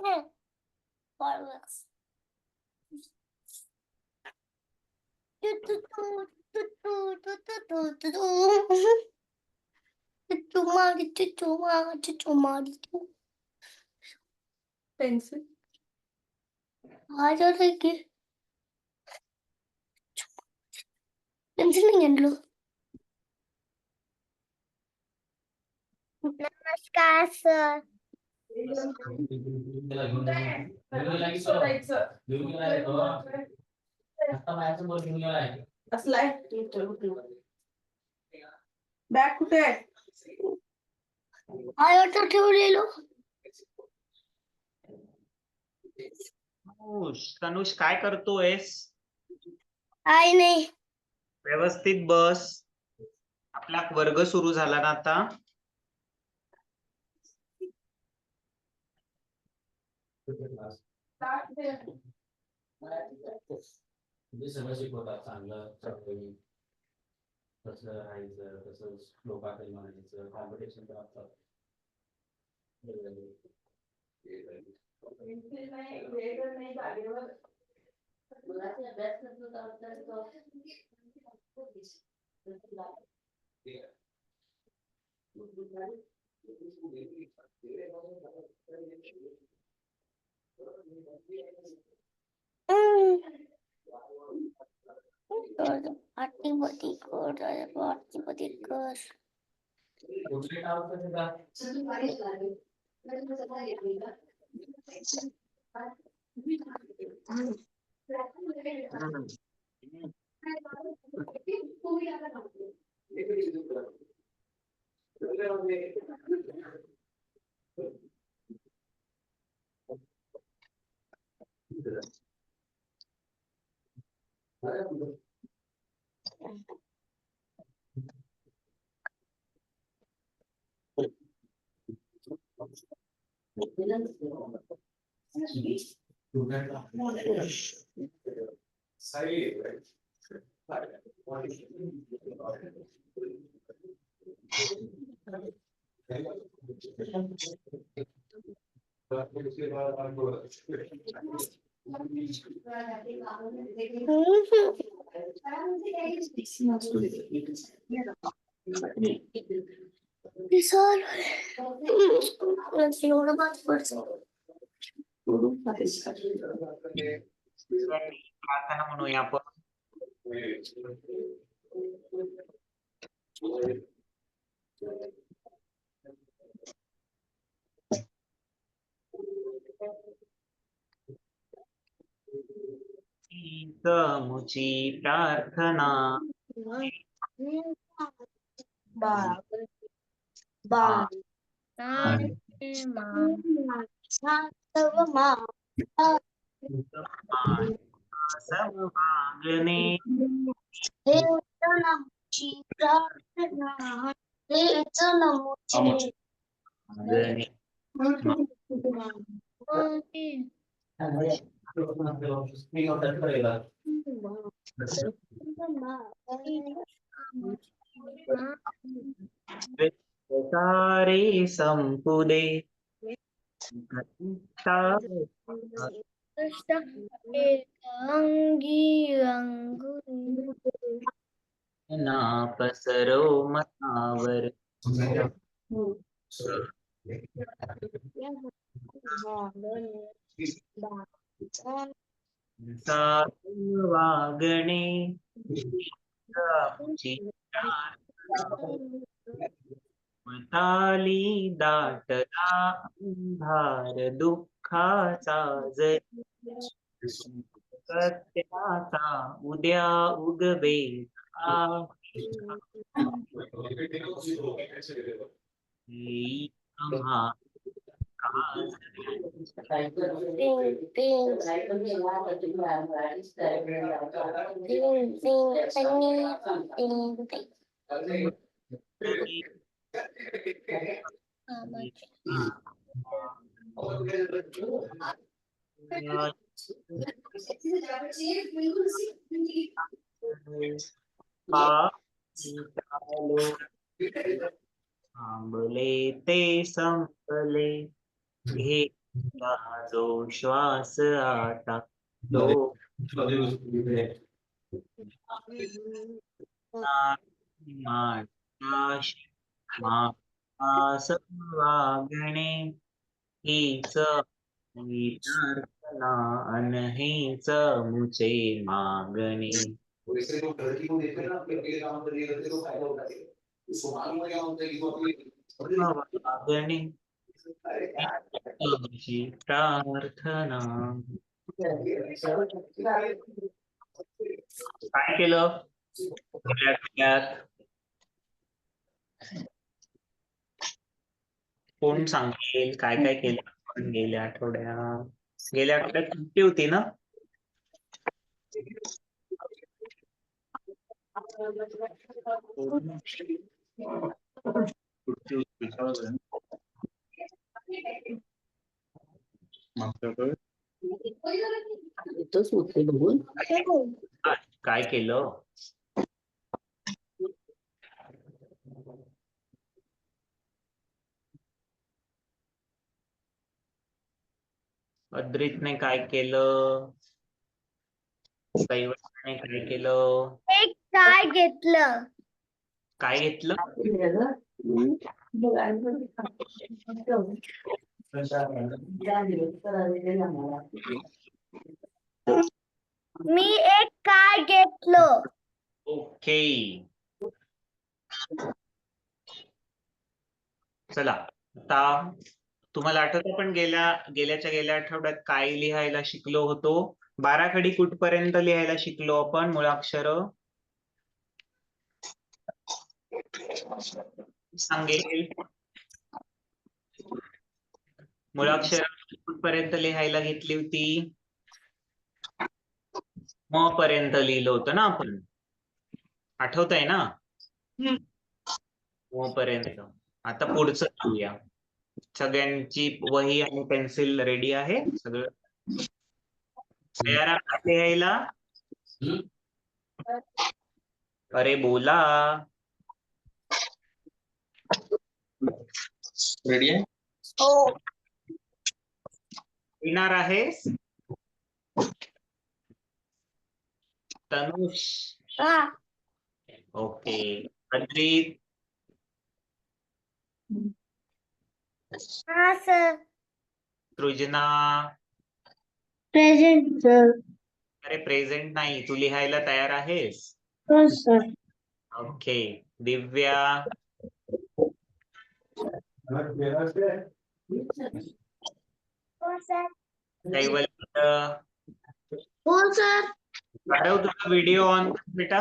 Fireworks. Pencil. Pencil नहीं आणलो. नमस्कार सर. बॅग कुठे आहे? आयोचं ठेवलेलो. तनुष काय करतोयस? आई नाही. व्यवस्थित बस. आपला वर्ग सुरू झाला ना आता. सगळं शिकवतात चांगलं कसं राहायचं, कसं श्लोकातही म्हणायचं, कॉम्पिटिशन करतात. आरती कर. कुठली नाव का? एवढं बात पडतं. प्रार्थना म्हणूया आपण. मुची प्रार्थना समभागने सारे संपुदे ना पसरो मनावर वागणे मताली दाटला अंधार दुःखाचा जरी सत्याचा उद्या उगवे थांबले ते संपले हे हा जो श्वास आता तो मास वागणे हीच प्रार्थना अन हीच मुचे मागणे. वागणे हीची प्रार्थना. काय केलं गेल्या आठवड्यात? कोण सांगेल काय काय केलं आपण गेल्या आठवड्यात? गेल्या आठवड्यात सुट्टी होती ना? काय केलं? अद्रितने काय केलं? कैवल्याने काय केलं? एक काय घेतलं? काय घेतलं? मी एक काय घेतलं. ओके. चला आता तुम्हाला आठवत आपण गेल्या आठवड्यात काय लिहायला शिकलो होतो? बाराखडी कुठपर्यंत लिहायला शिकलो आपण मूळाक्षर? सांगेल मूळाक्षर कुठपर्यंत लिहायला घेतली होती? म पर्यंत लिहिलं होतं ना आपण, आठवत आहे ना? म पर्यंत. आता पुढचं लिहूया. सगळ्यांची वही आणि पेन्सिल रेडी आहे? सगळं तयार आहात लिहायला? अरे बोला. रेडी आहे? हो. लिहिणार आहेस? तनुष? हा. ओके. अद्रित? हा सर. सृजना? Present sir. अरे प्रेझेंट नाही, तू लिहायला तयार आहेस? हो सर. ओके. दिव्या? हो सर. कैवल्य? हो सर. आरव तुझा व्हिडिओ ऑन कर बेटा.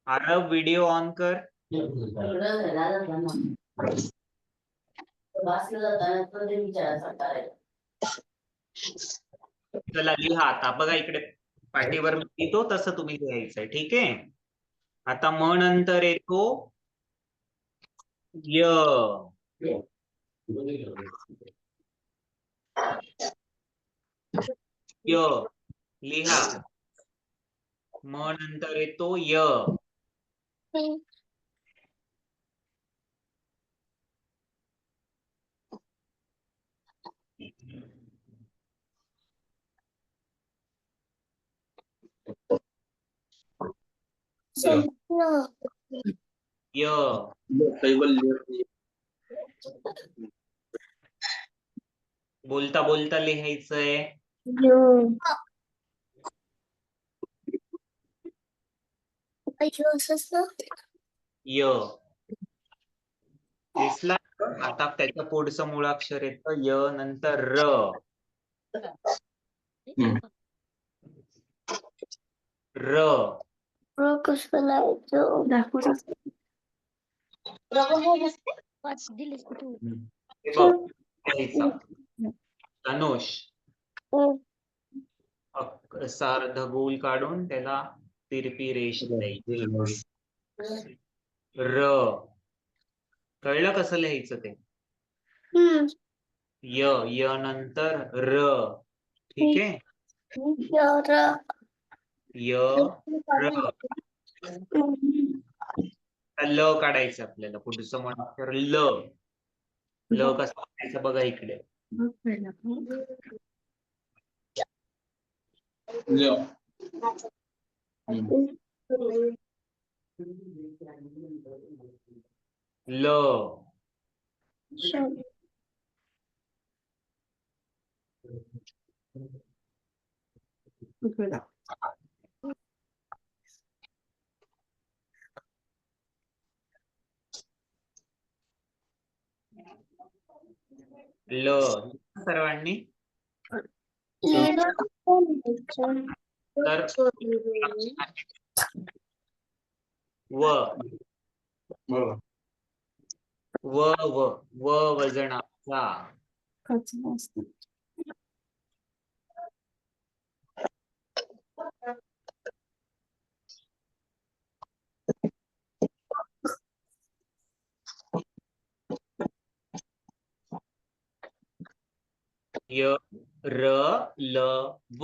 आरव व्हिडिओ ऑन कर. चला लिहा आता. बघा इकडे पाटीवर मी लिहितो तसं तुम्ही लिहायचंय, ठीक आहे? आता म नंतर येतो य. य लिहा. म नंतर येतो य. य. बोलता बोलता लिहायचंय. य. दिसला? आता त्याच्या पुढचं मूळाक्षर येतं य नंतर र. र. कसं लिहायचं? दाखवू. हे बघ लिहायचा. तनुष असा अर्धगोल काढून त्याला तिरपी रेष द्यायची. र. कळलं कसं लिहायचं ते? य. य नंतर र. ठीक आहे? य र. ल काढायचं आपल्याला. पुढचं मूळाक्षर ल. ल कसं म्हणायचं बघा इकडे. ल ल सर्वांनी. तर व व व व वजनाचा. य र ल व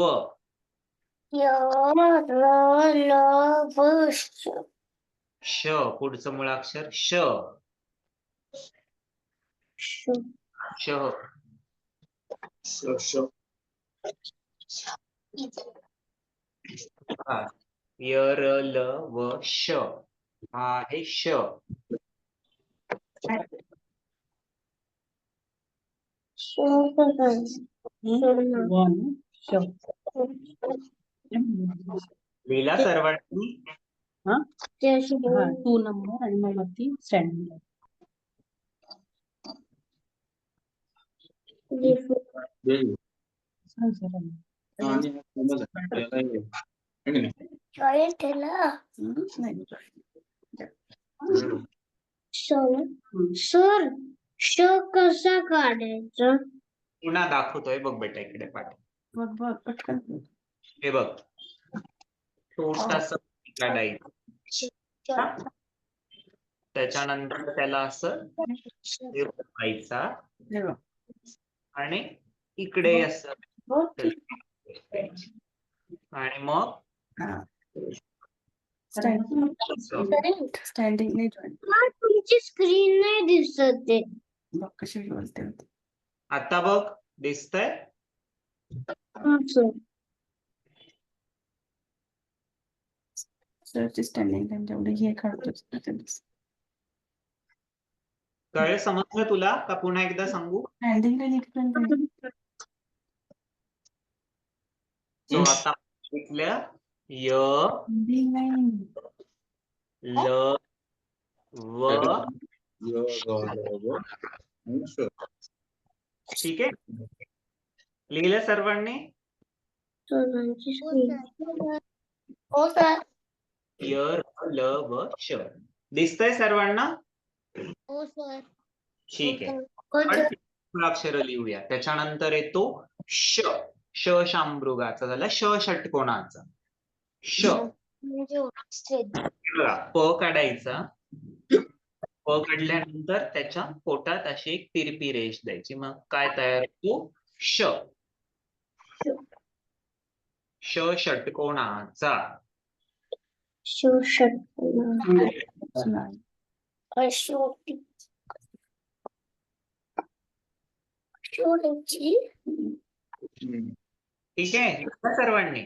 श पुढचं मुळाक्षर श श हा. य र ल व श हा आहे श. लिहिला सर्वांनी. 2 नंबर आणि मग वरती स्टँडिंग. सर श कसा काढायचा? पुन्हा दाखवतोय बघ बेटा इकडे पाठ. पटकन. हे बघ छोटासा काढायचं. त्याच्यानंतर त्याला असं व्हायचा आणि इकडे असं आणि मग स्टँडिंग नाही जॉईंट. तुमची स्क्रीन नाही दिसत आहे. बघ कशी बोलते होती. आता बघ दिसतंय. सरची स्टँडिंग लाईन जेवढी हे काढतोच. कळलं समजलं तुला का पुन्हा एकदा सांगू? स्टँडिंग लाईन इकडे. सो आता शिकल्या य स्टँडिंग लाईन. ल व ठीक आहे. लिहिलं सर्वांनी. हो सर. य ल व श दिसतंय सर्वांना. हो सर. ठीक आहे. आपण अक्षर लिहूया. त्याच्यानंतर येतो श. श शामृगाचा झाला. श षटकोनाचा. श प काढायचा. प काढल्यानंतर त्याच्या पोटात अशी एक तिरपी रेष द्यायची. मग काय तयार होतो? श. श षटकोनाचा. ठीक आहे सर्वांनी.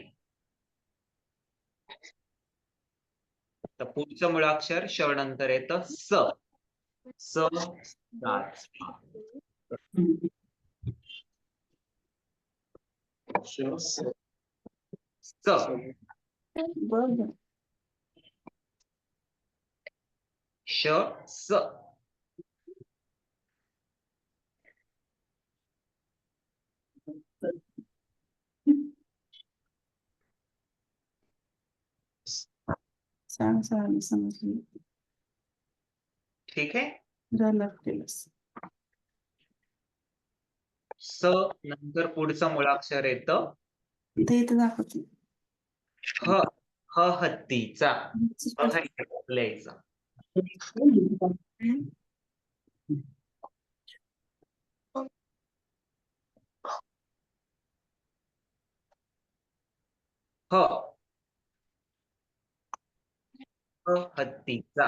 तर पुढचं मुळाक्षर श नंतर येतं स. स श स. सांग समजली. ठीक आहे. झालं केलंस. स नंतर पुढचं मुळाक्षर येतं ते इथे दाखवते. ह. ह हत्तीचा. लिहायचा. ह. ह हत्तीचा.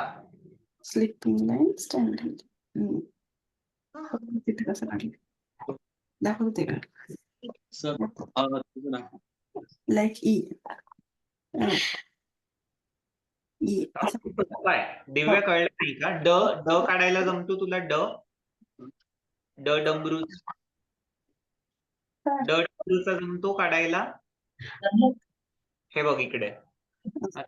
Sleeping line standing. तिथे कसं काढलं दाखवते का लाईक ई ई असं काय दिव्या कळलं नाही का? ड ड काढायला जमतो तुला? ड ड डमरूच ड डमरूचा जमतो काढायला? हे बघ इकडे आता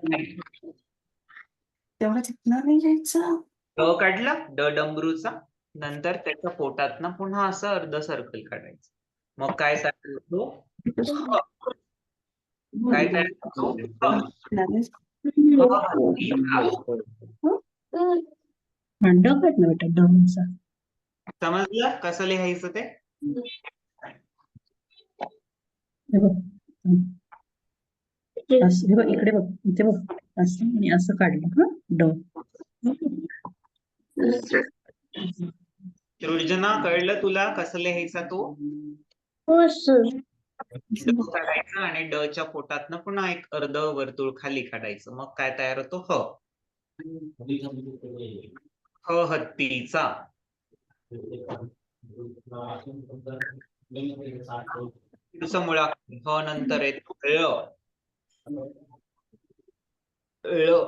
तेवढं तिथनं नाही घ्यायचं. ड काढला ड डमरूचा, नंतर त्याच्या पोटातनं पुन्हा असं अर्ध सर्कल काढायचं. मग काय तयार होतो? काय तयार होतो? ड काढलं बेटा डमचा. समजलं कसं लिहायचं ते? हे बघ असं, हे बघ इकडे बघ, इथे बघ असं आणि असं काढलं हा ड. सृजना कळलं तुला कसं लिहायचा तो? हो सर. ड काढायचं आणि ड च्या पोटातनं पुन्हा एक अर्ध वर्तुळ खाली काढायचं. मग काय तयार होतो? ह हत्तीचा. मुळाक्षर ह नंतर येतो ळ.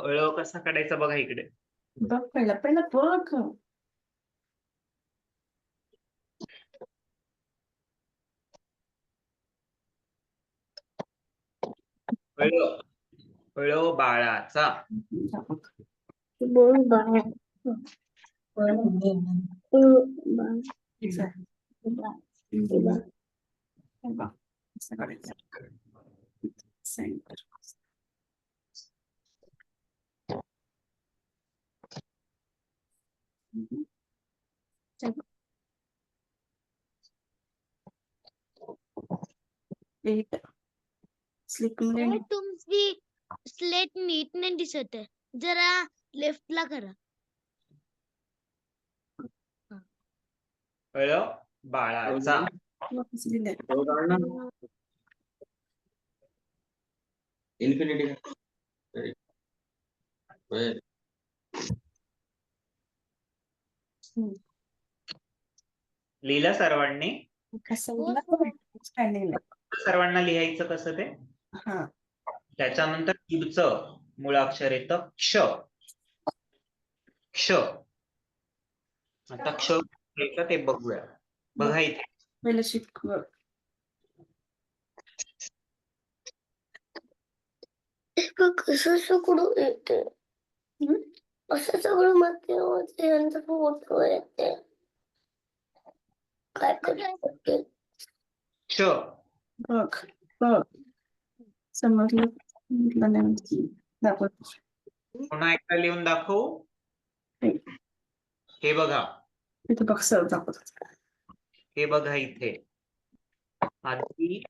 ळ कसा काढायचा बघा इकडे. बघ पहिला बघ. ळ बाळाचा. बोल बाळा. असं काढायचं. सेंटर. एट स्लिप मध्ये तुमची स्लेट नीट नाही दिसत आहे, जरा लेफ्टला करा. ळ बाळाचा. इन्फिनिटी लिहिलं सर्वांनी? स्टँडिंग सर्वांना लिहायचं कसं ते? हा त्याच्यानंतर पुढचं मुळाक्षर येतं क्ष. क्ष. आता क्ष ते बघूया. बघा इथे. पहिलं शिकव. कसं सगळं येते, असं सगळं मध्ये यांचा फोटो येते. काय करायचं? क्ष. बघ बघ समजलं म्हटलं नाही दाखवत. पुन्हा एकदा लिहून दाखवू. हे बघा. इथे बघ सर दाखवत. हे बघा इथे. आधी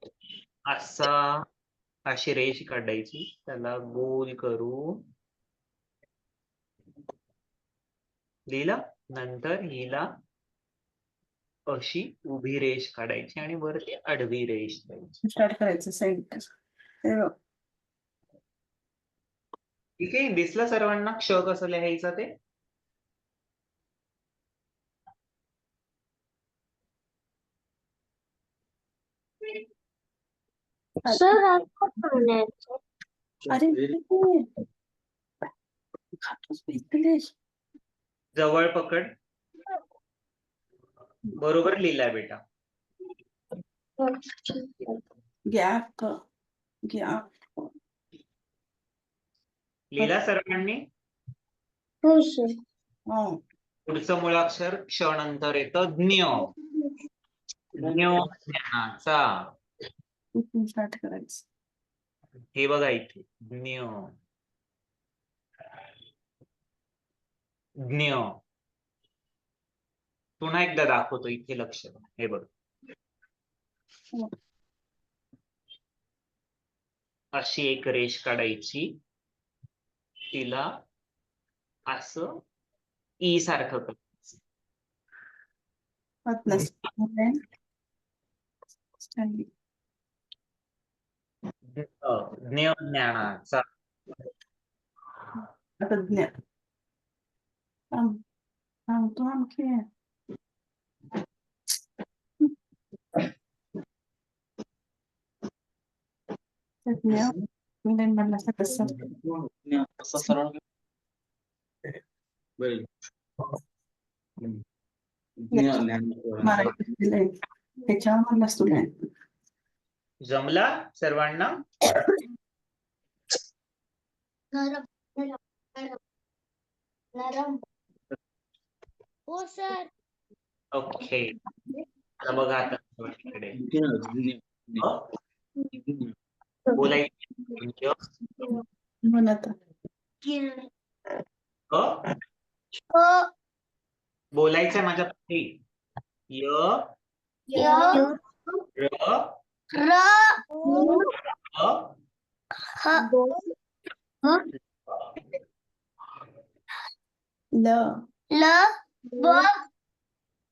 अशी रेष काढायची, त्याला गोल करू. लिहिलं? नंतर हिला अशी उभी रेष काढायची आणि वरती आडवी रेष द्यायची. स्टार्ट करायचं सेंटर. ठीक आहे, दिसलं सर्वांना क्ष कसं लिहायचं ते? सर म्हणायचं अरे खातोस इंग्लिश. जवळ पकड. बरोबर लिहिलाय बेटा. Gap gap. लिहिला सर्वांनी? हो सर. पुढचं मुळाक्षर क्ष नंतर येतं ज्ञ. ज्ञानाचा. स्टार्ट करायचं. हे बघा इथे ज्ञ. ज्ञ. पुन्हा एकदा दाखवतो, इथे लक्ष द्या. हे बघ. अशी एक रेष काढायची, तिला असं ई सारखं करायचं. ज्ञानाचा. तज्ञ. सांगतो आणखी मी नाही म्हणलं असं कसं. असं सरळ बरं. मराठी दिलंय. त्याच्यावर म्हणलास तुला. जमला सर्वांना? नरम नरम नरम हो सर. ओके. आता बघा आता इकडे बोलायचं म्हण आता. बोलायचंय माझ्या पाठी. य र अ ल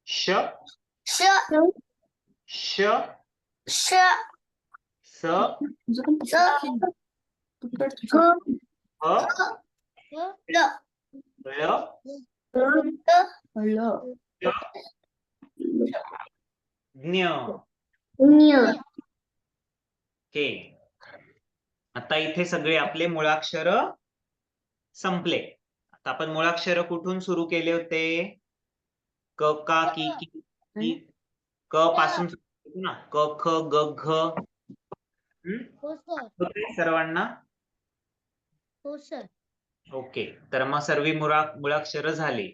श श स ल ज्ञ. ओके. आता इथे सगळे आपले मुळाक्षर संपले. आता आपण मुळाक्षर कुठून सुरू केले होते? क का की की क पासून सुरू केले ना. क ख ग घ. हो सर. होते सर्वांना? हो सर. ओके. तर मग सर्व मुळाक्षर झाली.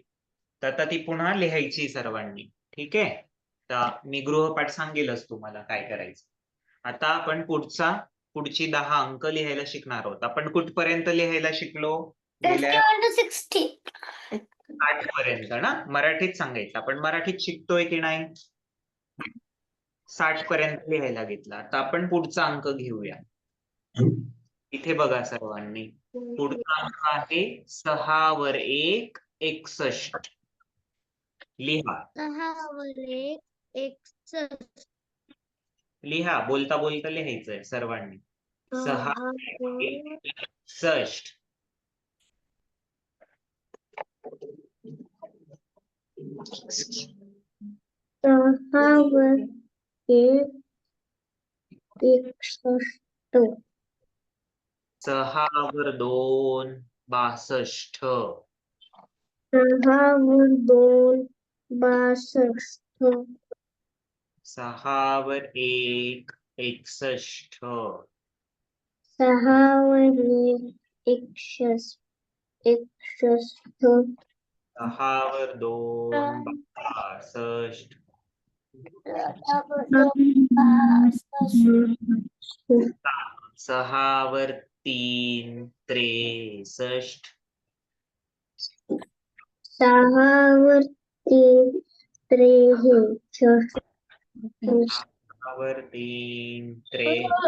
तर आता ती पुन्हा लिहायची सर्वांनी. ठीक आहे. तर मी गृहपाठ सांगेलच तुम्हाला काय करायचं. आता आपण पुढची 10 अंक लिहायला शिकणार आहोत. आपण कुठपर्यंत लिहायला शिकलो? गेल्या 8 पर्यंत ना. मराठीत सांगायचं. आपण मराठीत शिकतोय की नाही? 60 पर्यंत लिहायला घेतला. आता आपण पुढचा अंक घेऊया. इथे बघा सर्वांनी. पुढचा अंक आहे 6 वर 1 61. लिहा. 6 वर 1 61. लिहा. बोलता बोलता लिहायचंय सर्वांनी. 6 61. सहावर 2 62. 6 वर 1 61. 6 वर 2 62. 6 वर 3 63. 6 वर 3 63.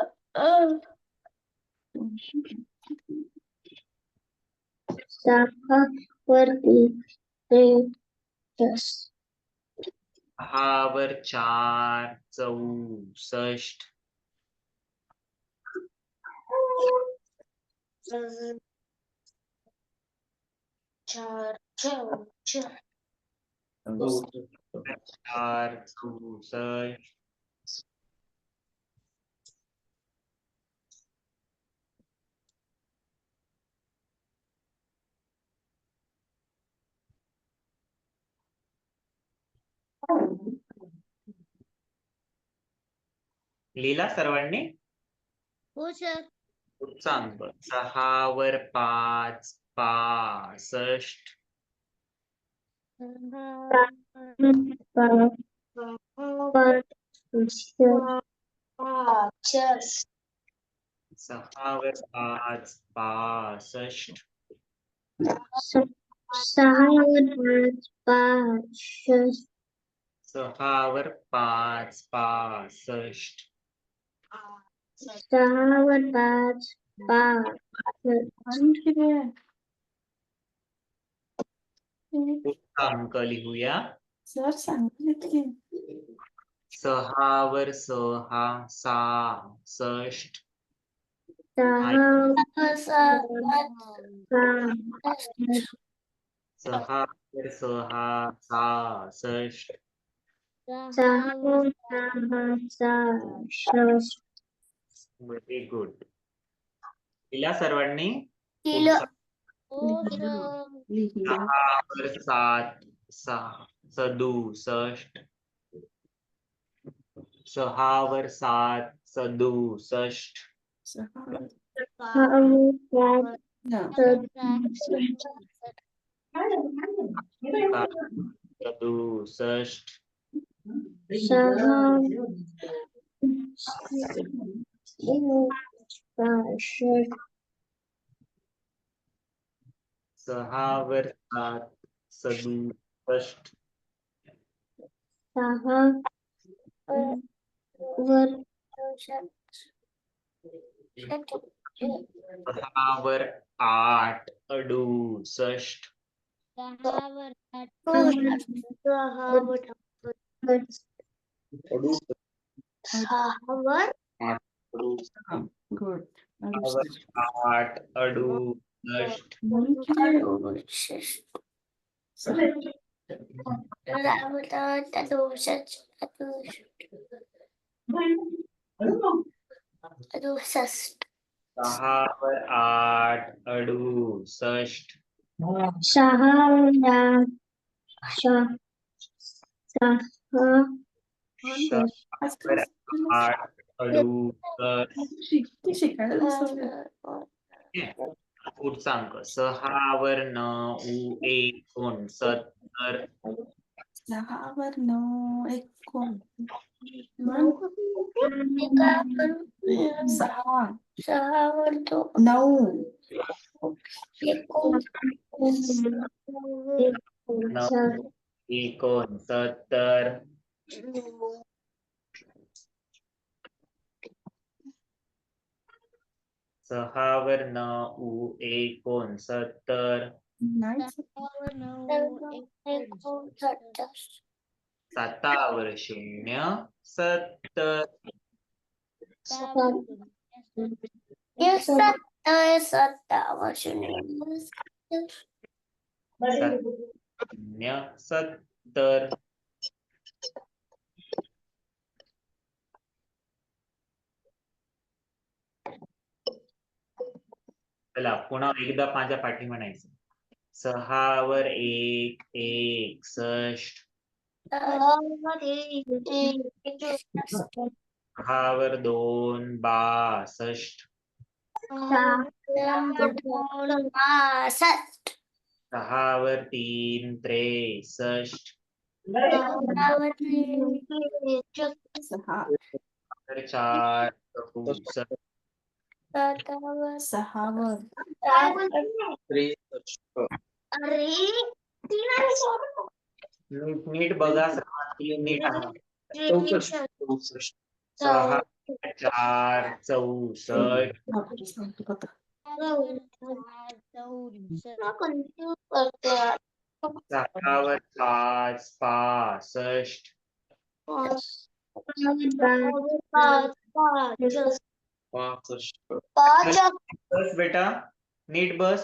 6 वर 4 64. 4 64. लिहिला सर्वांनी? हो सर. पुढचा अंक 6 वर 5 65. 6 वर 5 65. 6 वर 5 65. 5 पुढचा अंक लिहूया. सर सांगितलं की 6 वर 6 66. 6 वर 6 66. 6 वर व्हेरी गुड. लिहिला सर्वांनी? लिहिलं. पुढचा लिहिलं. 6 वर 7 6 67 6 वर 7 67 सहा. 67 6 वर 7 67 6 वर 8 68 गुड. 8 68 म्हणून किती? अडुसष्ट. 6 वर 8 68 आज वर काय 8 68 किती शिकायला विसरले. पुढचा अंक 6 वर 9 69 6 वर 9 1 6 9 69 6 वर 9 69 नाहीच. 7 वर 0 70 70 चला पुन्हा एकदा माझ्या पाठी म्हणायचं 6 वर 1 61 6 वर 2 62 6 वर 3 63 6 वर 4 64 6 वर नीट बघा सर्वांनी नीट आहे. 6 4 64 6 वर 5 65 बस बेटा नीट बस.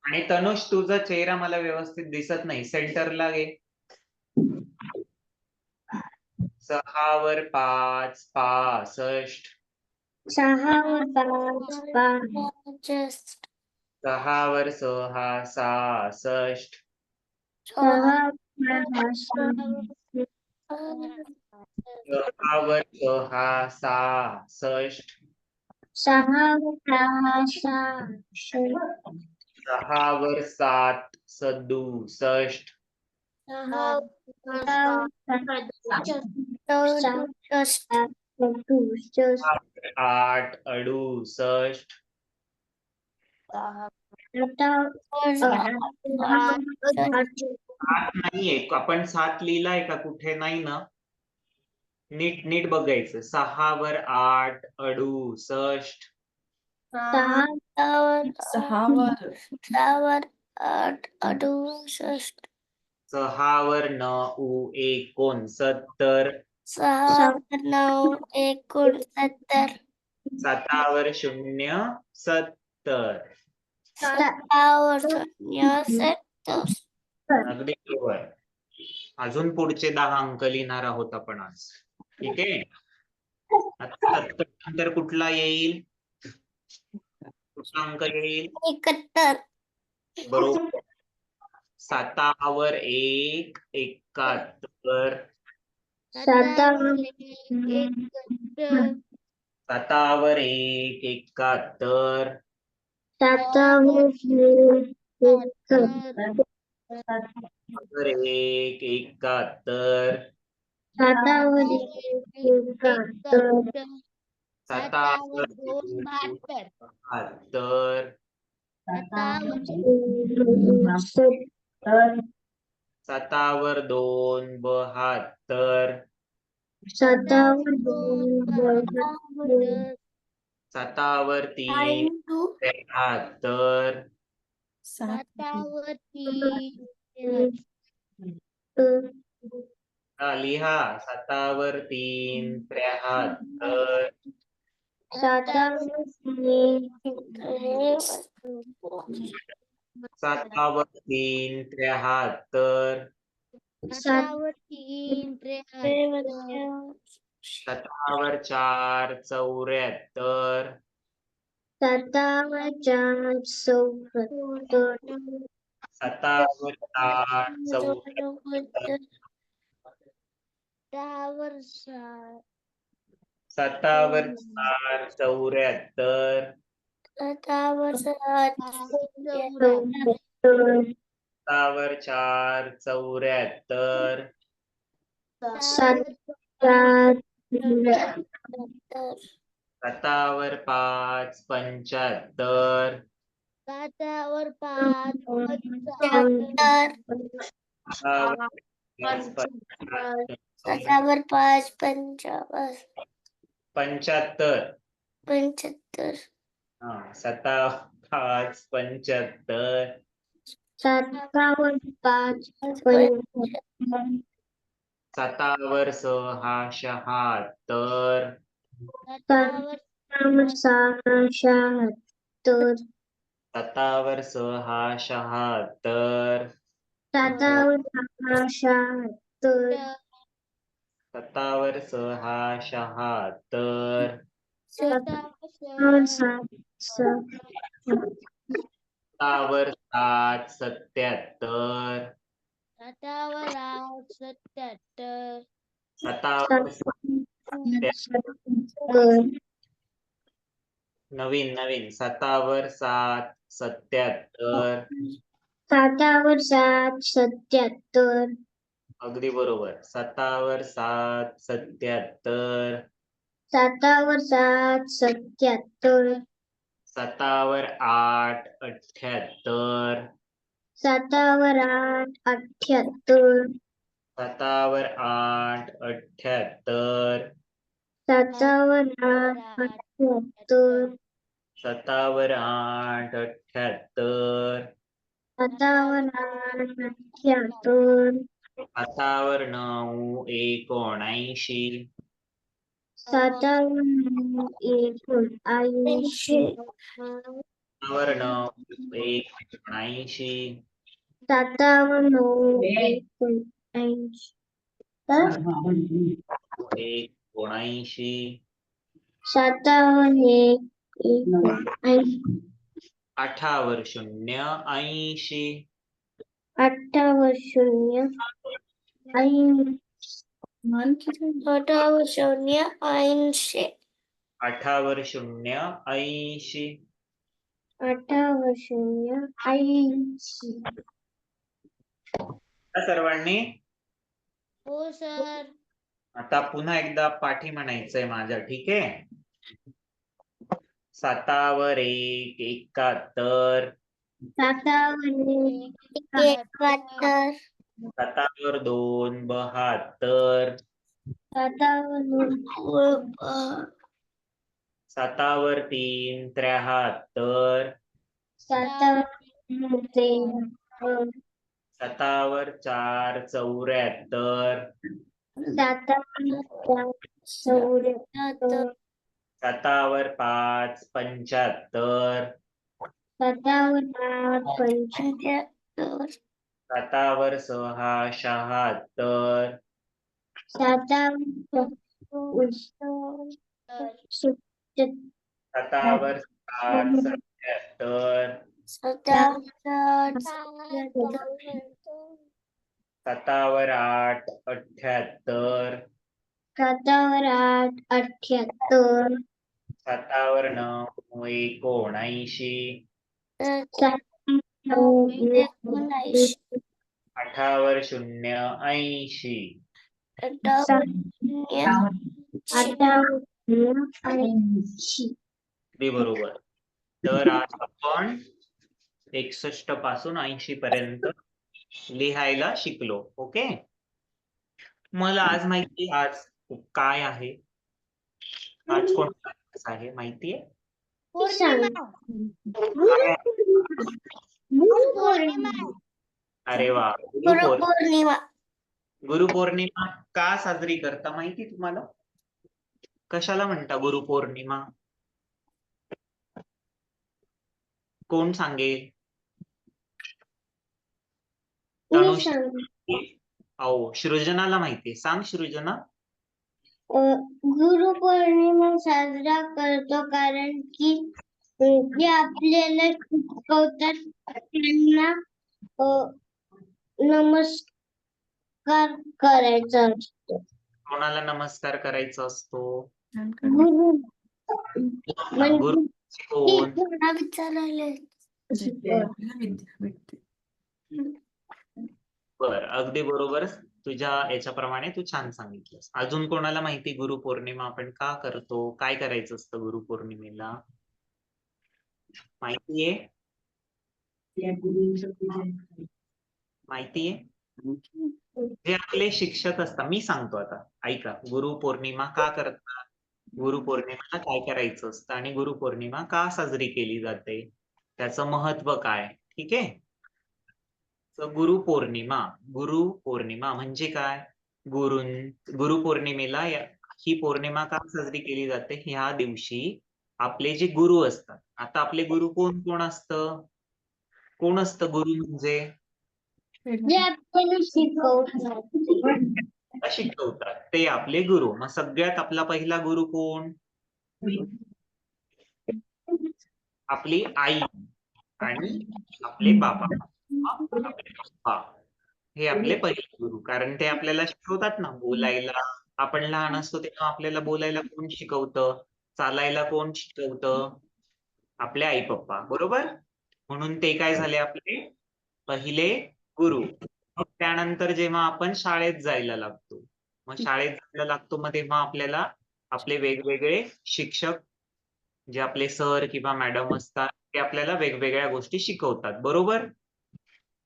आणि तनुष तुझा चेहरा मला व्यवस्थित दिसत नाही सेंटरला घे. 6 वर 5 65 6 वर 6 66 6 वर 6 66 6 वर 7 67 8 68 7 नाहीये आपण 7 लिहिलाय का कुठे नाही ना. नीट नीट बघायचं 6 वर 8 68 6 वर 6 वर 9 69 7 वर 0 70 अगदी बरोबर. अजून पुढचे 10 अंक लिहिणार आहोत आपण आज. ठीक आहे. आता 70 नंतर कुठला येईल कुठला अंक येईल 71. बरोबर. 7वर 1 71. 7वर 1 71. 7वर 1 71. 7वर 71. 7वर 1 71. 7वर 71. 7वर 2 72. 72. 7वर 2 72. 7वर 2 72. 7वर 3 73. 7वर 3 लिहा. 7वर 3 73. 7वर 3 73. 7वर 3 73. 7वर 4 74. 7वर 4 74. 7वर 4 74. 7वर 4 7वर 4 74. 7वर 7 7वर 4 74. 7वर 5 75. 7वर 5 75. 7वर 5 75. 75. 75. 7वर 5 75. 7वर 5 75. 7वर 6 76. 7वर 6 76. 7वर 6 76. 7वर 6 76. 7वर 6 76. 7वर 7 7वर 7 77. 7वर 8 77. 7वर नवीन 7वर 7 77. 7वर 7 77. अगदी बरोबर. 7वर 7 77. 7वर 7 77. 7वर 8 78. 7वर 8 78. 7वर 8 78. 7वर 8 78. 7वर 8 78. 7वर 8 78. 7वर 9 79. 7वर 79. 7वर 9 79. 7वर 9 79. 79. 7वर 79. 8वर 0 80. 8वर 0 80. 8वर 0 80. 8वर 0 80. 8वर 0 80. सर्वांनी हो सर. आता पुन्हा एकदा पाठी म्हणायचंय माझ्या. ठीक आहे. 7वर 1 71. 7वर 71. 7वर 2 72. 7वर 3 73. 7वर 4 74. 7वर 5 75. 7वर 6 76. 7वर 77 7 वर 8 78 7 8 78 7 वर 9 79 8 वर 0 80 अगदी बरोबर. तर आज आपण 61 पासून 80 पर्यंत लिहायला शिकलो. ओके. मला आज माहिती आज काय आहे? आज कोणता दिवस आहे माहितीये? काय आहे? अरे वा, गुरुपौर्णिमा. गुरुपौर्णिमा का साजरी करता माहिती तुम्हाला? कशाला म्हणता गुरुपौर्णिमा? कोण सांगेल? तनुष, अहो सृजनाला माहितीये. सांग सृजना. गुरुपौर्णिमा साजरा करतो कारण की जे आपल्याला शिकवतात त्यांना नमस्कार करायचा असतो. कोणाला नमस्कार करायचा असतो? गुरु गुरु कोण? बर, अगदी बरोबर. तुझ्या याच्याप्रमाणे तू छान सांगितलंस. अजून कोणाला माहिती गुरुपौर्णिमा आपण का करतो? काय करायचं असतं गुरुपौर्णिमेला? माहितीये? माहितीये? जे आपले शिक्षक असतात, मी सांगतो आता, ऐका. गुरुपौर्णिमा का करतात? गुरुपौर्णिमेला काय करायचं असतं आणि गुरुपौर्णिमा का साजरी केली जाते? त्याचं महत्व काय? ठीक आहे. गुरुपौर्णिमा म्हणजे काय? गुरुपौर्णिमेला ही पौर्णिमा का साजरी केली जाते? ह्या दिवशी आपले जे गुरु असतात, आता आपले गुरु कोण कोण असतं? कोण असतं गुरु म्हणजे? जे आपल्याला शिकवतात ते आपले गुरु. मग सगळ्यात आपला पहिला गुरु कोण? आपली आई आणि आपले बाबा. आपले पप्पा हे आपले पहिले गुरु. कारण ते आपल्याला शिकवतात ना बोलायला. आपण लहान असतो तेव्हा आपल्याला बोलायला कोण शिकवतं? चालायला कोण शिकवतं? आपले आई पप्पा. बरोबर. म्हणून ते काय झाले आपले पहिले गुरु. मग त्यानंतर जेव्हा आपण शाळेत जायला लागतो, मग तेव्हा आपल्याला आपले वेगवेगळे शिक्षक जे आपले सर किंवा मॅडम असतात ते आपल्याला वेगवेगळ्या गोष्टी शिकवतात. बरोबर.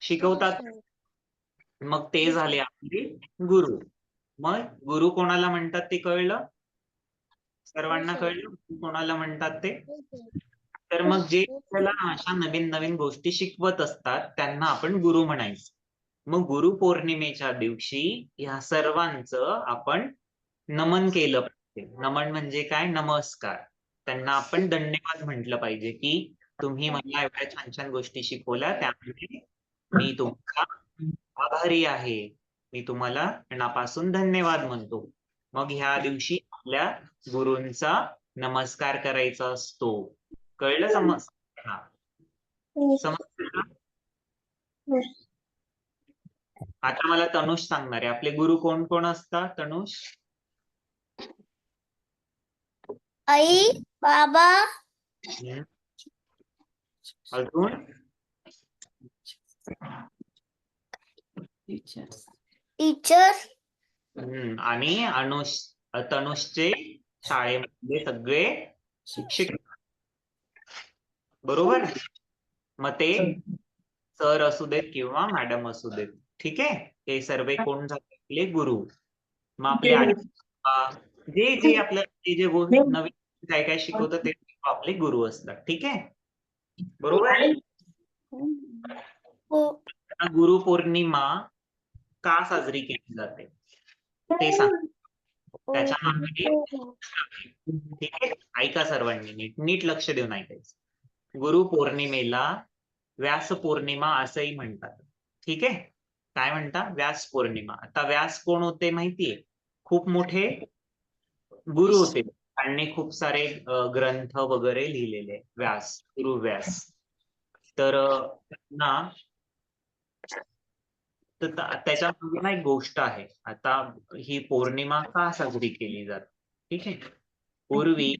शिकवतात. मग ते झाले आपले गुरु. मग गुरु कोणाला म्हणतात ते कळलं? सर्वांना कळलं कोणाला म्हणतात ते? तर मग जे आपल्याला अशा नवीन नवीन गोष्टी शिकवत असतात त्यांना आपण गुरु म्हणायचं. मग गुरुपौर्णिमेच्या दिवशी ह्या सर्वांचं आपण नमन केलं पाहिजे. नमन म्हणजे काय? नमस्कार. त्यांना आपण धन्यवाद म्हटलं पाहिजे की तुम्ही मला एवढ्या छान छान गोष्टी शिकवल्या त्यामुळे मी तुमचा आभारी आहे. मी तुम्हाला मनापासून धन्यवाद म्हणतो. मग ह्या दिवशी आपल्या गुरूंचा नमस्कार करायचा असतो. कळलं? समजलं? आता मला तनुष सांगणार आहे आपले गुरु कोण कोण असतात. तनुष. आई, बाबा, अजून टीचर आणि तनुषचे शाळेमध्ये सगळे शिक्षक. बरोबर. मग ते सर असू देत किंवा मॅडम असू देत. ठीक आहे. हे सर्व कोण झाले? आपले गुरु. मग आपले जे जे आपल्याला जे गोष्टी नवीन काय काय शिकवतात ते आपले गुरु असतात. ठीक आहे. बरोबर. गुरुपौर्णिमा का साजरी केली जाते ते सांग. त्याच्या मागे ठीक आहे. ऐका सर्वांनी नीट लक्ष देऊन ऐकायचं. गुरुपौर्णिमेला व्यास पौर्णिमा असंही म्हणतात. ठीक आहे. काय म्हणता? व्यास पौर्णिमा. आता व्यास कोण होते माहितीये? खूप मोठे गुरु होते. त्यांनी खूप सारे ग्रंथ वगैरे लिहिलेले व्यास, गुरु व्यास. तर ना तर त्याच्या मागे ना एक गोष्ट आहे. आता ही पौर्णिमा का साजरी केली जाते? ठीक आहे. पूर्वी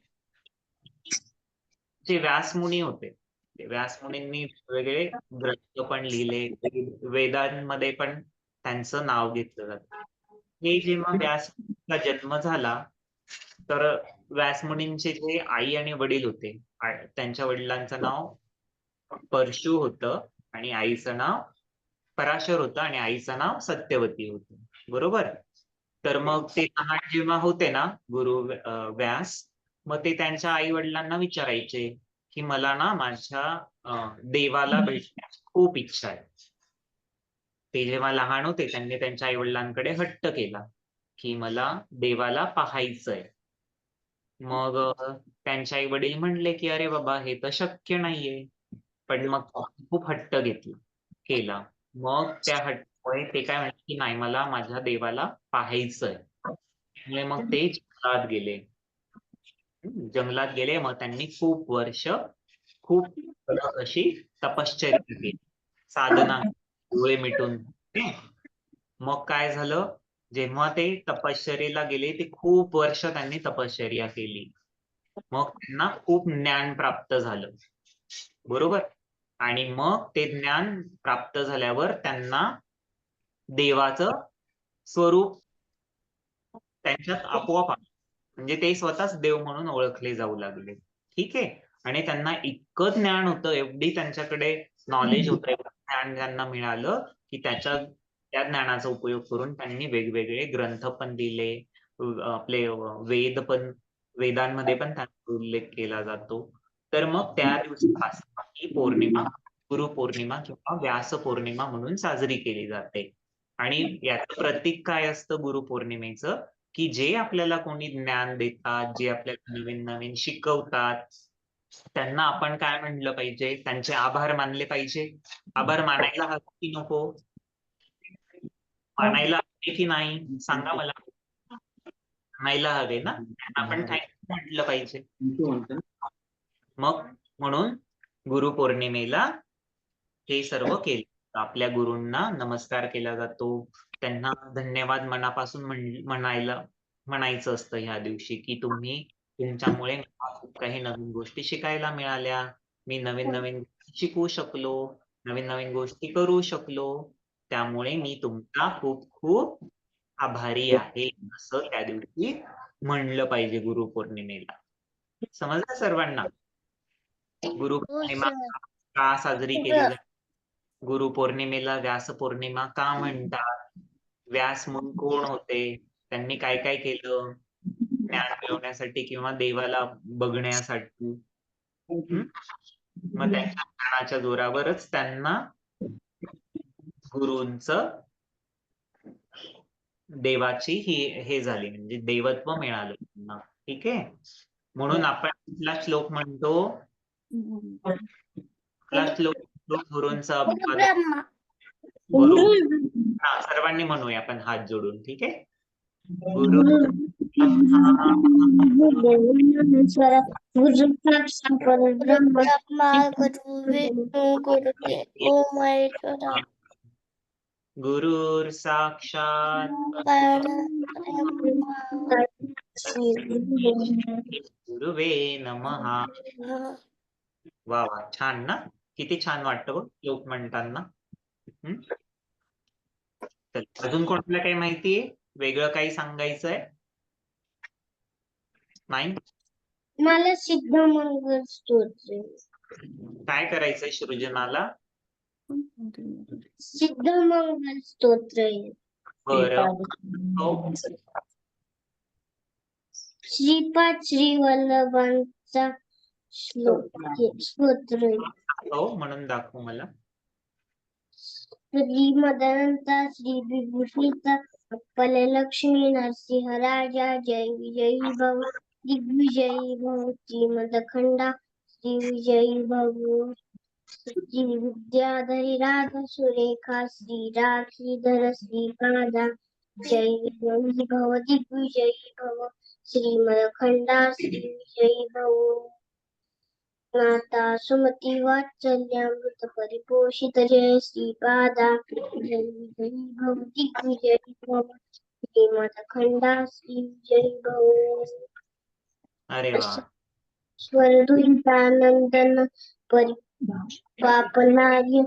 जे व्यासमुनी होते, ते व्यासमुनींनी वेगवेगळे ग्रंथ पण लिहिले, वेदांमध्ये पण त्यांचं नाव घेतलं जातं. हे जेव्हा व्यासचा जन्म झाला, तर व्यासमुनींचे जे आई आणि वडील होते, त्यांच्या वडिलांचं नाव परशु होतं आणि आईचं नाव पराशर होतं आणि आईचं नाव सत्यवती होतं. बरोबर? तर मग ते लहान जेव्हा होते ना व्यास, मग ते त्यांच्या आई वडिलांना विचारायचे की मला ना माझ्या देवाला भेटण्याची खूप इच्छा आहे. ते जेव्हा लहान होते त्यांनी त्यांच्या आई वडिलांकडे हट्ट केला की मला देवाला पाहायचंय. मग त्यांचे आई वडील म्हणले की अरे बाबा हे तर शक्य नाहीये. पण मग खूप हट्ट केला. मग त्या हट्टामुळे ते काय म्हणले की नाही मला माझ्या देवाला पाहायचंय. त्यामुळे मग ते जंगलात गेले. मग त्यांनी खूप वर्ष खूप कडक अशी तपश्चर्या केली, साधना, डोळे मिटून. मग काय झालं, जेव्हा ते तपश्चर्येला गेले ते खूप वर्ष त्यांनी तपश्चर्या केली. मग त्यांना खूप ज्ञान प्राप्त झालं. बरोबर? आणि मग ते ज्ञान प्राप्त झाल्यावर त्यांना देवाचं स्वरूप त्यांच्यात आपोआप आलं. म्हणजे ते स्वतःच देव म्हणून ओळखले जाऊ लागले. ठीक आहे. आणि त्यांना इतकं ज्ञान होतं, एवढी त्यांच्याकडे नॉलेज होतं, एवढं ज्ञान त्यांना मिळालं की त्या ज्ञानाचा उपयोग करून त्यांनी वेगवेगळे ग्रंथ पण लिहिले. आपले वेदांमध्ये पण त्यांचा उल्लेख केला जातो. तर मग त्या दिवसापासून ही पौर्णिमा गुरु पौर्णिमा किंवा व्यास पौर्णिमा म्हणून साजरी केली जाते. आणि याचं प्रतीक काय असतं गुरु पौर्णिमेचं, की जे आपल्याला कोणी ज्ञान देतात, जे आपल्याला नवीन नवीन शिकवतात, त्यांना आपण काय म्हणलं पाहिजे, त्यांचे आभार मानले पाहिजे. आभार मानायला हवे की नको? मानायला हवे की नाही सांगा मला. मानायला हवे ना, त्यांना आपण थँक्यू म्हटलं पाहिजे. मग म्हणून गुरुपौर्णिमेला हे सर्व केले. आपल्या गुरूंना नमस्कार केला जातो. त्यांना धन्यवाद मनापासून म्हणायचं असतं ह्या दिवशी की तुमच्यामुळे मला खूप काही नवीन गोष्टी शिकायला मिळाल्या. मी नवीन नवीन शिकू शकलो, नवीन नवीन गोष्टी करू शकलो. त्यामुळे मी तुमचा खूप खूप आभारी आहे, असं त्या दिवशी म्हणलं पाहिजे गुरुपौर्णिमेला. समजलं सर्वांना? हो गुरुपौर्णिमा सर. का साजरी केली जाते? गुरुपौर्णिमेला व्यास पौर्णिमा का म्हणतात? व्यास मुनी कोण होते? त्यांनी काय काय केलं ज्ञान मिळवण्यासाठी किंवा देवाला बघण्यासाठी? मग त्यांच्या ज्ञानाच्या जोरावरच त्यांना गुरूंचं देवाची हे झाली, म्हणजे देवत्व मिळालं त्यांना. ठीक आहे. म्हणून आपण कुठला श्लोक म्हणतो? कुठला श्लोक गुरूंचा अभिवादन? सर्वांनी म्हणूया आपण हात जोडून. ठीक आहे. गुरु गुरुर साक्षात गुरुवे नमः. वा वा, छान ना. किती छान वाटतं बघ श्लोक म्हणताना. अजून कोणाला काही माहितीये, वेगळं काही सांगायचंय? नाही. मला सिद्धमंगल स्तोत्र. काय करायचंय सृजनाला? सिद्धमंगल स्तोत्र. बरं. श्रीपाद श्रीवल्लभांचा स्तोत्र. हो, म्हणून दाखव मला. श्री मदनंता श्री विभूषिता अप्पल लक्ष्मी नरसिंह राजा जय विजयी भव दिग्विजयी भव श्रीमदखंडा श्री विजयी भव श्री विद्याधरी राधा सुरेखा श्री राखीधर श्रीपादा जय विजयी भव दिग्विजयी भव श्रीमदखंडा श्री विजयी भव माता सुमती वात्सल्यामृत परिपोषित जय श्रीपादा जय विजयी भव दिग्विजयी भव श्रीमदखंडा श्री विजयी भव अरे वा स्वरदुरितानंदन परिपापनार्य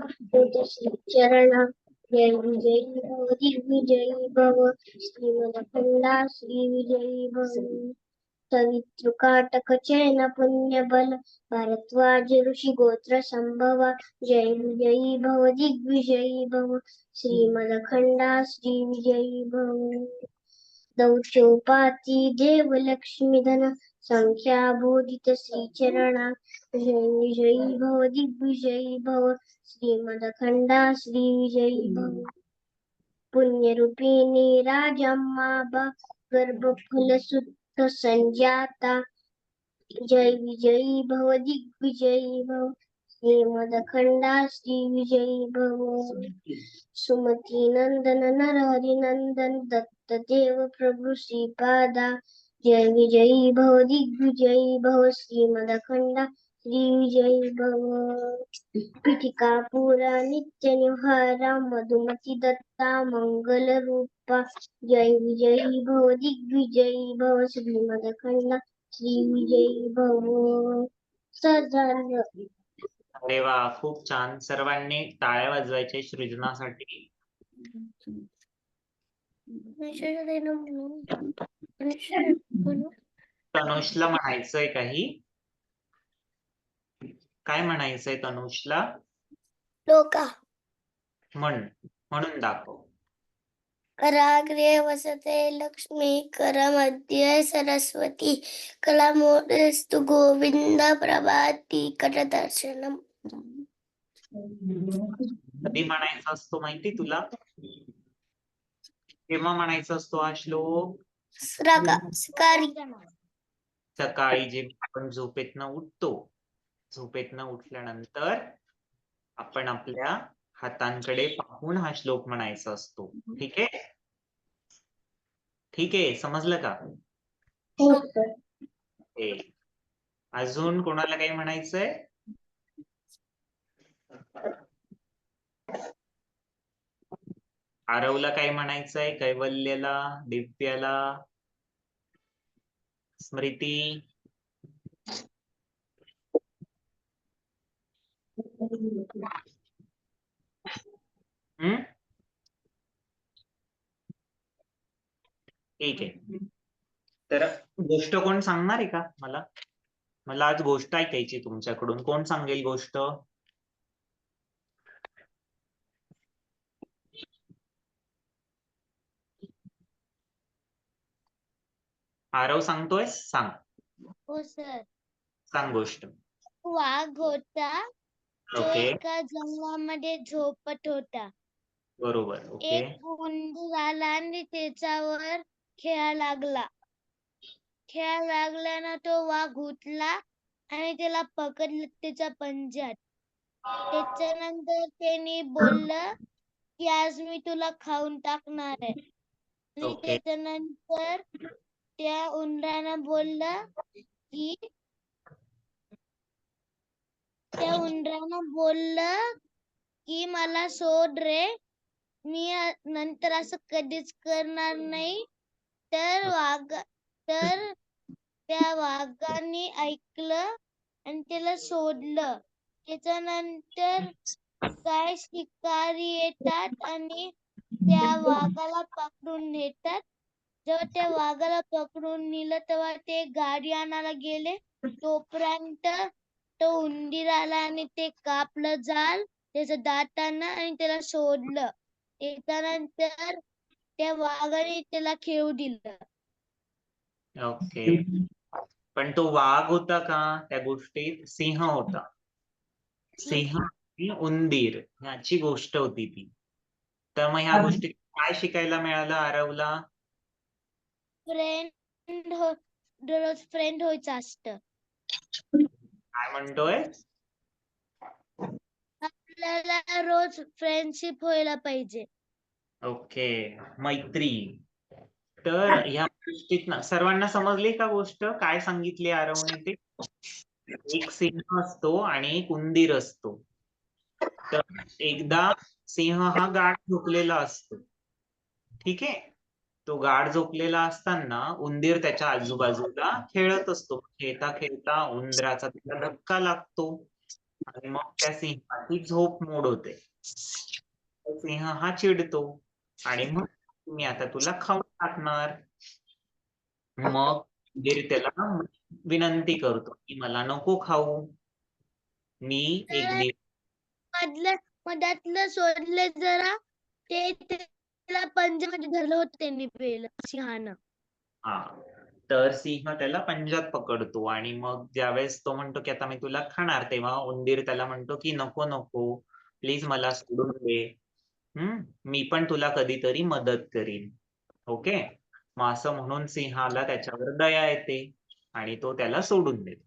श्री चरण जय विजयी भव दिग्विजयी भव श्रीमदखंडा श्री विजयी भव सवितृकाटक चयन पुण्य बल भारद्वाज ऋषि गोत्र संभव जय विजयी भव दिग्विजयी भव श्रीमदखंडा श्री विजयी भव दौत्योपाती देव लक्ष्मी धन संख्या बोधित श्री चरणा जय विजयी भव दिग्विजयी भव श्रीमदखंडा श्री विजयी भव पुण्यरूपिणी राजम्मा गर्भफल सुत संजाता जय विजयी भव दिग्विजयी भव श्रीमदखंडा श्री विजयी भव सुमती नंदन नरहरि नंदन दत्त देव प्रभु श्रीपादा जय विजयी भव दिग्विजयी भव श्रीमदखंडा श्री विजयी भव पीठिका पुरा नित्य निहारा मधुमती दत्ता मंगल रूपा जय विजयी भव दिग्विजयी भव श्रीमदखंडा श्री विजयी भव सदानंद अरे वा खूप छान. सर्वांनी टाळ्या वाजवायच्या सृजनासाठी. तनुषला म्हणायचंय काही? काय म्हणायचंय तनुषला? लोका म्हणून दाखव. कराग्रे वसते लक्ष्मी करमध्ये सरस्वती कलामोदस्तु गोविंद प्रभाती करदर्शनम कधी म्हणायचा असतो माहिती तुला? केव्हा म्हणायचा असतो हा श्लोक? सकाळी जेव्हा आपण झोपेतनं उठतो. झोपेतनं उठल्यानंतर आपण आपल्या हातांकडे पाहून हा श्लोक म्हणायचा असतो. ठीक आहे? ठीक आहे, समजलं का? अजून कोणाला काही म्हणायचंय? आरवला काय म्हणायचंय? कैवल्यला, दिव्याला, स्मृती? ठीक आहे. तर गोष्ट कोण सांगणार आहे का मला? मला आज गोष्ट ऐकायची तुमच्याकडून. कोण सांगेल गोष्ट? आरव सांगतोय? सांग. हो सर. सांग गोष्ट. वाघ होता तो ओके. एका जंगलामध्ये झोपत होता. बरोबर. ओके. एक उंदीर आला आणि त्याच्यावर खेळायला लागला. लागल्यानं तो वाघ उठला आणि त्याला पकडलं त्याच्या पंजात. त्याच्यानंतर त्याने बोललं की आज मी तुला खाऊन टाकणार आहे. आणि ओके. त्याच्यानंतर त्या उंदरानं बोललं की मला सोड रे, मी नंतर असं कधीच करणार नाही. तर त्या वाघाने ऐकलं आणि त्याला सोडलं. त्याच्यानंतर काय शिकारी येतात आणि त्या वाघाला पकडून नेतात. जेव्हा त्या वाघाला पकडून नेलं तेव्हा ते गाडी आणायला गेले. तोपर्यंत तो उंदीर आला आणि ते कापलं जाल त्याच्या दातानं आणि त्याला सोडलं. त्याच्यानंतर त्या वाघाने त्याला खेळू दिलं. ओके. पण तो वाघ होता का त्या गोष्टीत? सिंह होता. सिंह आणि उंदीर ह्याची गोष्ट होती ती. तर मग ह्या गोष्टीत काय शिकायला मिळालं आरवला? दररोज फ्रेंड व्हायचं असतं. काय म्हणतोय? आपल्याला रोज फ्रेंडशिप व्हायला पाहिजे. ओके, मैत्री. तर ह्या गोष्टीत सर्वांना समजली का गोष्ट काय सांगितली आरवने ते? एक सिंह असतो आणि एक उंदीर असतो. तर एकदा सिंह हा गाढ झोपलेला असतो. ठीक आहे. तो गाढ झोपलेला असताना उंदीर त्याच्या आजूबाजूला खेळत असतो. खेळता खेळता उंदराचा त्याला धक्का लागतो आणि मग त्या सिंहाची झोप मोड होते. सिंह हा चिडतो आणि मग मी आता तुला खाऊन टाकणार. मग उंदीर त्याला विनंती करतो की मला नको खाऊ, मी एक दिवस मधातलं सोडले जरा, ते त्याला पंजामध्ये धरलं होतं त्यांनी पहिलं सिंहानं. हा, तर सिंह त्याला पंजात पकडतो आणि मग ज्यावेळेस तो म्हणतो की आता मी तुला खाणार, तेव्हा उंदीर त्याला म्हणतो की नको नको, प्लीज मला सोडून दे. मी पण तुला कधीतरी मदत करीन. ओके. मग असं म्हणून सिंहाला त्याच्यावर दया येते आणि तो त्याला सोडून देतो.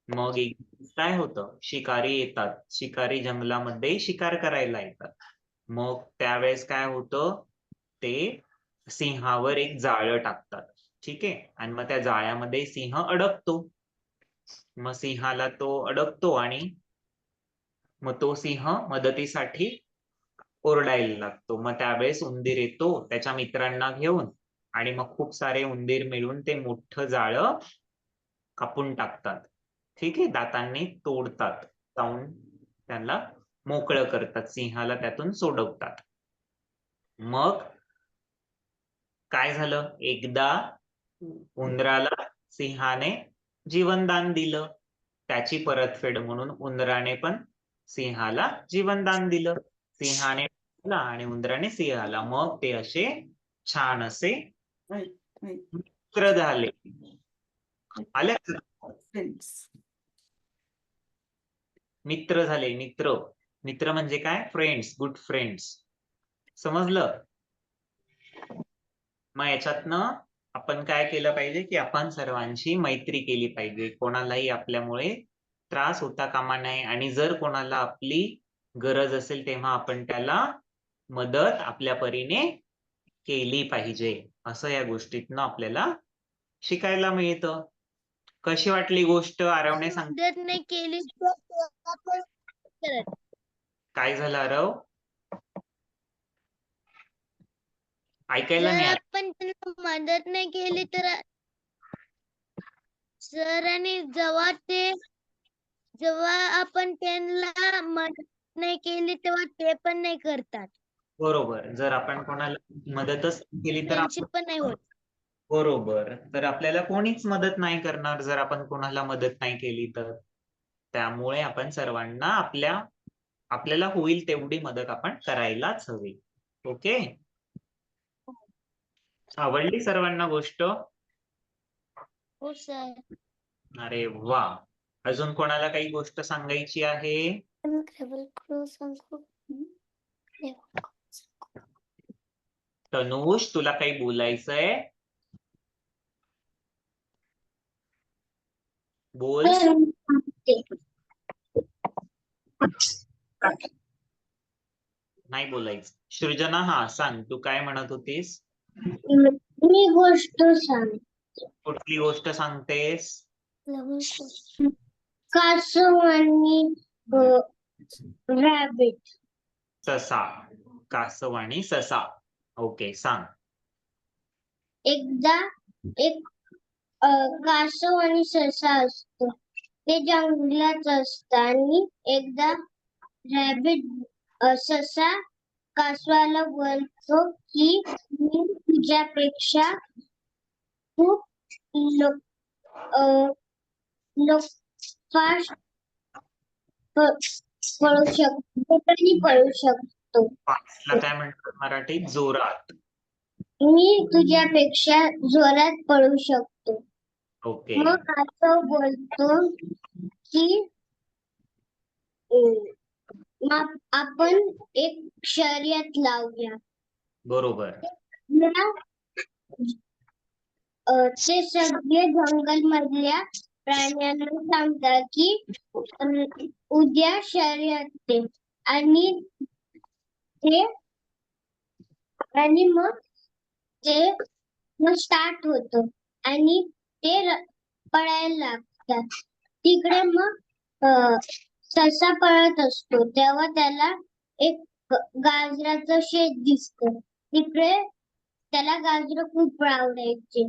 मग एक दिवस काय होतं, शिकारी येतात. शिकारी जंगलामध्ये शिकार करायला येतात. मग त्यावेळेस काय होतं, ते सिंहावर एक जाळं टाकतात. ठीक आहे. आणि मग त्या जाळ्यामध्ये सिंह अडकतो. मग सिंहाला तो अडकतो आणि मग तो सिंह मदतीसाठी ओरडायला लागतो. मग त्यावेळेस उंदीर येतो त्याच्या मित्रांना घेऊन आणि मग खूप सारे उंदीर मिळून ते मोठं जाळं कापून टाकतात. ठीक आहे. दातांनी तोडतात, जाऊन त्यांना मोकळं करतात, सिंहाला त्यातून सोडवतात. मग काय झालं, एकदा उंदराला सिंहाने जीवनदान दिलं. त्याची परतफेड म्हणून उंदराने पण सिंहाला जीवनदान दिलं. सिंहाने आणि उंदराने सिंहाला. मग ते असे छान असे मित्र झाले. आले फ्रेंड्स. मित्र झाले. मित्र, मित्र म्हणजे काय, फ्रेंड्स, गुड फ्रेंड्स. समजलं? मग याच्यातनं आपण काय केलं पाहिजे की आपण सर्वांशी मैत्री केली पाहिजे. कोणालाही आपल्यामुळे त्रास होता कामा नये आणि जर कोणाला आपली गरज असेल तेव्हा आपण त्याला मदत आपल्या परीने केली पाहिजे. असं या गोष्टीतनं आपल्याला शिकायला मिळतं. कशी वाटली गोष्ट आरवने सांग? मदत नाही केली तर आपण करत. काय झालं आरव? ऐकायला जर नाही आलं. आपण त्यांना मदत नाही केली तर सर, आणि जेव्हा आपण त्यांना मदत नाही केली तेव्हा ते पण नाही करतात. बरोबर. जर आपण कोणाला मदतच केली तर फ्रेंडशिप पण नाही होत. बरोबर. तर आपल्याला कोणीच मदत नाही करणार जर आपण कोणाला मदत नाही केली तर. त्यामुळे आपण सर्वांना आपल्याला होईल तेवढी मदत आपण करायलाच हवी. ओके. आवडली सर्वांना गोष्ट? हो सर. अरे वा. अजून कोणाला काही गोष्ट सांगायची आहे? तनुष, तुला काही बोलायचंय? बोल. नाही बोलायचं. सृजना, हा सांग, तू काय म्हणत होतीस? मी गोष्ट सांग. कुठली गोष्ट सांगतेस? कासव आणि रॅबिट. ससा. कासव आणि ससा. ओके, सांग. एकदा एक कासव आणि ससा असतो. ते जंगलात असतात आणि एकदा रॅबिट ससा कासवाला बोलतो की मी तुझ्यापेक्षा खूप फास्ट पळू शकतो. फास्टला काय म्हणतात मराठीत? जोरात. मी तुझ्यापेक्षा जोरात पळू शकतो. ओके. मग कासव बोलतो की आपण एक शर्यत लावूया. बरोबर. ते सगळे जंगल मधल्या प्राण्यांना सांगतात की उद्या शर्यत आहे आणि ते आणि मग ते मग स्टार्ट होतं आणि ते पळायला लागतात. तिकडे मग ससा पळत असतो तेव्हा त्याला एक गाजराचं शेत दिसतं. तिकडे त्याला गाजर खूप आवडायचे.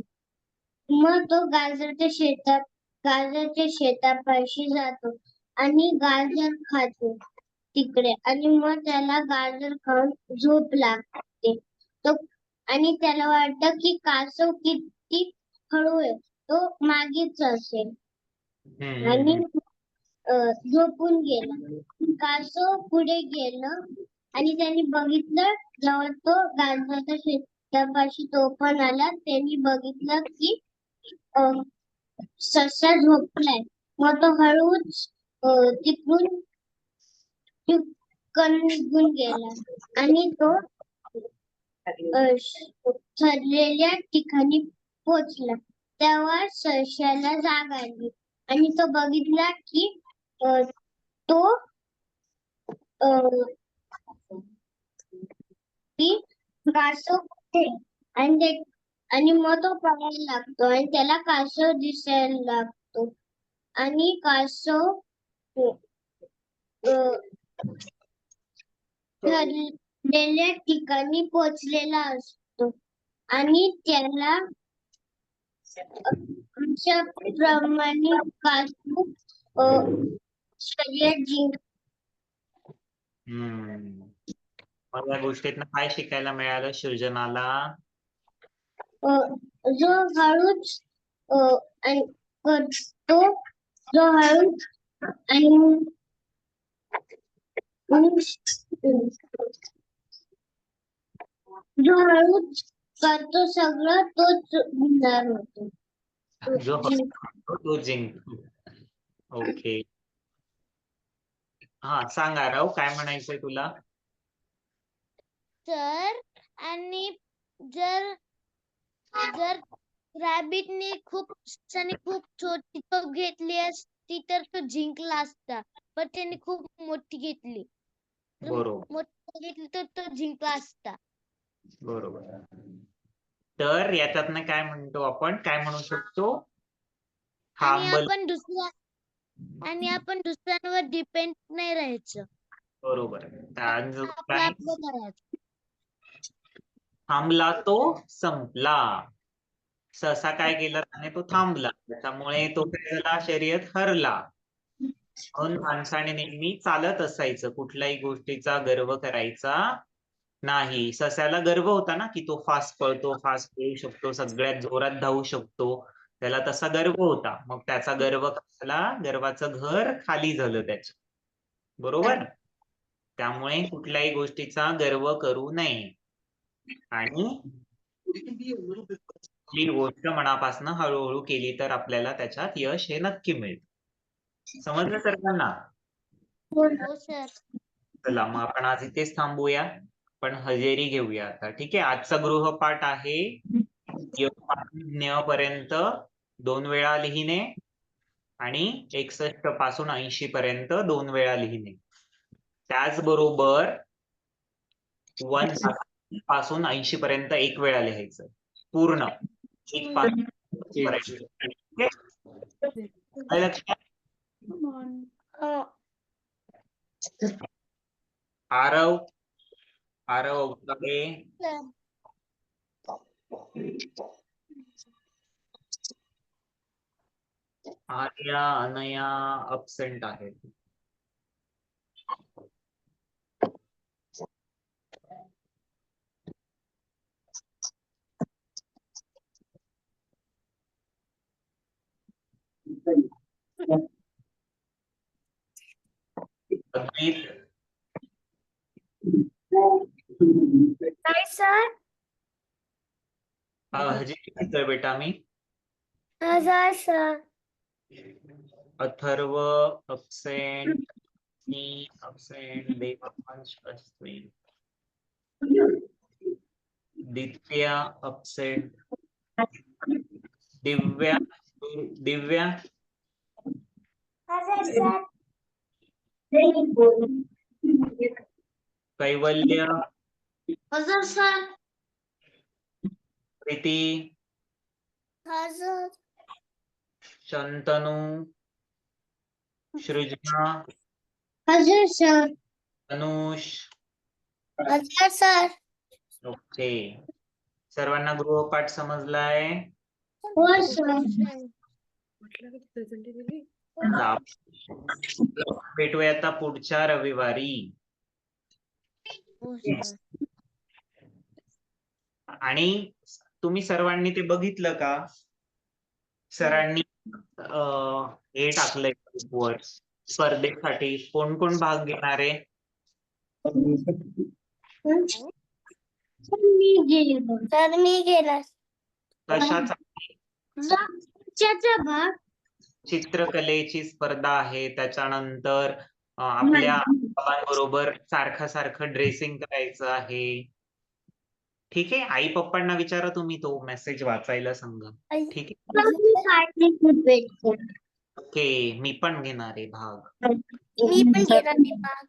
मग तो गाजराच्या शेतापाशी जातो आणि गाजर खातो तिकडे. आणि मग त्याला गाजर खाऊन झोप लागते. तो आणि त्याला वाटतं की कासव किती हळू आहे, तो मागेच असेल आणि झोपून गेला. कासव पुढे गेलं आणि त्यांनी बघितलं जेव्हा तो गाजराच्या शेतापाशी तो पण आला. त्यांनी बघितलं की ससा झोपलाय. मग तो हळूच तिकडून चुपकन निघून गेला आणि तो ठरलेल्या ठिकाणी पोहोचला. तेव्हा सश्याला जाग आली आणि तो बघितला की तो कासव कुठे आणि मग तो पळायला लागतो आणि त्याला कासव दिसायला लागतो आणि कासव ठरलेल्या ठिकाणी पोहोचलेला असतो आणि त्याला अशा प्रमाणे कासव शर्यत जिंक. मला या गोष्टीतनं काय शिकायला मिळालं सृजनाला? जो हळूच करतो, जो हळूच आणि जो हळूच करतो सगळं तोच विनर होतो. जो हसतो तो जिंकतो. ओके. हा सांग आरव, काय म्हणायचंय तुला? तर आणि जर जर रॅबिटने खूप छोटी तोफ घेतली असती तर तो जिंकला असता. पण त्याने खूप मोठी घेतली. बरोबर मोठी घेतली तर तो जिंकला असता. बरोबर. तर याच्यातनं काय म्हणतो आपण, काय म्हणू शकतो? आणि आपण दुसऱ्यांवर डिपेंड नाही राहायचं. बरोबर. आपलं आपलं करायचं. थांबला तो संपला. ससा काय केला त्याने, तो थांबला. त्यामुळे तो काय झाला, शर्यत हरला. म्हणून माणसाने नेहमी चालत असायचं, कुठल्याही गोष्टीचा गर्व करायचा नाही. सस्याला गर्व होता ना की तो फास्ट पळतो, फास्ट पळू शकतो, सगळ्यात जोरात धावू शकतो. त्याला तसा गर्व होता. मग त्याचा गर्व झाला, गर्वाचं घर खाली झालं त्याचं. बरोबर. त्यामुळे कुठल्याही गोष्टीचा गर्व करू नये आणि ही गोष्ट मनापासून हळूहळू केली तर आपल्याला त्याच्यात यश हे नक्की मिळेल. समजलं सर्वांना? हो सर. चला मग आपण आज इथेच थांबूया. पण हजेरी घेऊया आता. ठीक आहे. आजचा गृहपाठ आहे पर्यंत 2 वेळा लिहिणे आणि 61 पासून 80 पर्यंत 2 वेळा लिहिणे. त्याचबरोबर 1 पासून 80 पर्यंत 1 वेळा लिहायचं. पूर्ण 1 पासून 80 पर्यंत. लक्षात? आरव अवताडे, आर्या, अनया अब्सेंट आहेत. अद्वैत, काय सर? हजेरी घेतोय बेटा मी. सर. अथर्व अब्सेंट, मी अब्सेंट, देवांश अब्सेंट, दित्या अब्सेंट, दिव्या कैवल्य, सर. प्रीती, शंतनू, सृजना, हजर सर. अनुष. हजर सर. ओके. सर्वांना गृहपाठ समजलाय? हो सर. जा. भेटूया आता पुढच्या रविवारी. हो सर. आणि तुम्ही सर्वांनी ते बघितलं का? सरांनी हे टाकलंय ग्रुपवर स्पर्धेसाठी कोण कोण भाग घेणार आहे? सर मी गेलो. सर मी गेला. कशाचा? त्याचा भाग. चित्रकलेची स्पर्धा आहे. त्याच्यानंतर आपल्या बाबांबरोबर सारखं ड्रेसिंग करायचं आहे. ठीक आहे. आई पप्पांना विचारा तुम्ही तो मेसेज वाचायला सांगा. ठीक आहे. ओके. मी पण घेणार आहे भाग. मी पण घेणार आहे भाग.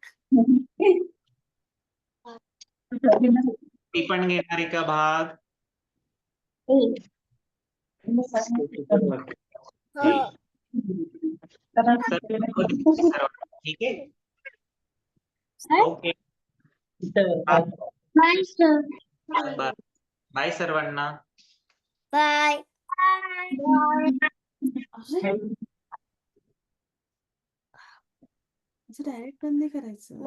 ती पण घेणार आहे का भाग? ठीक आहे. ओके. Bye sir. बाय सर्वांना. बाय. डायरेक्ट बंद नाही करायचं.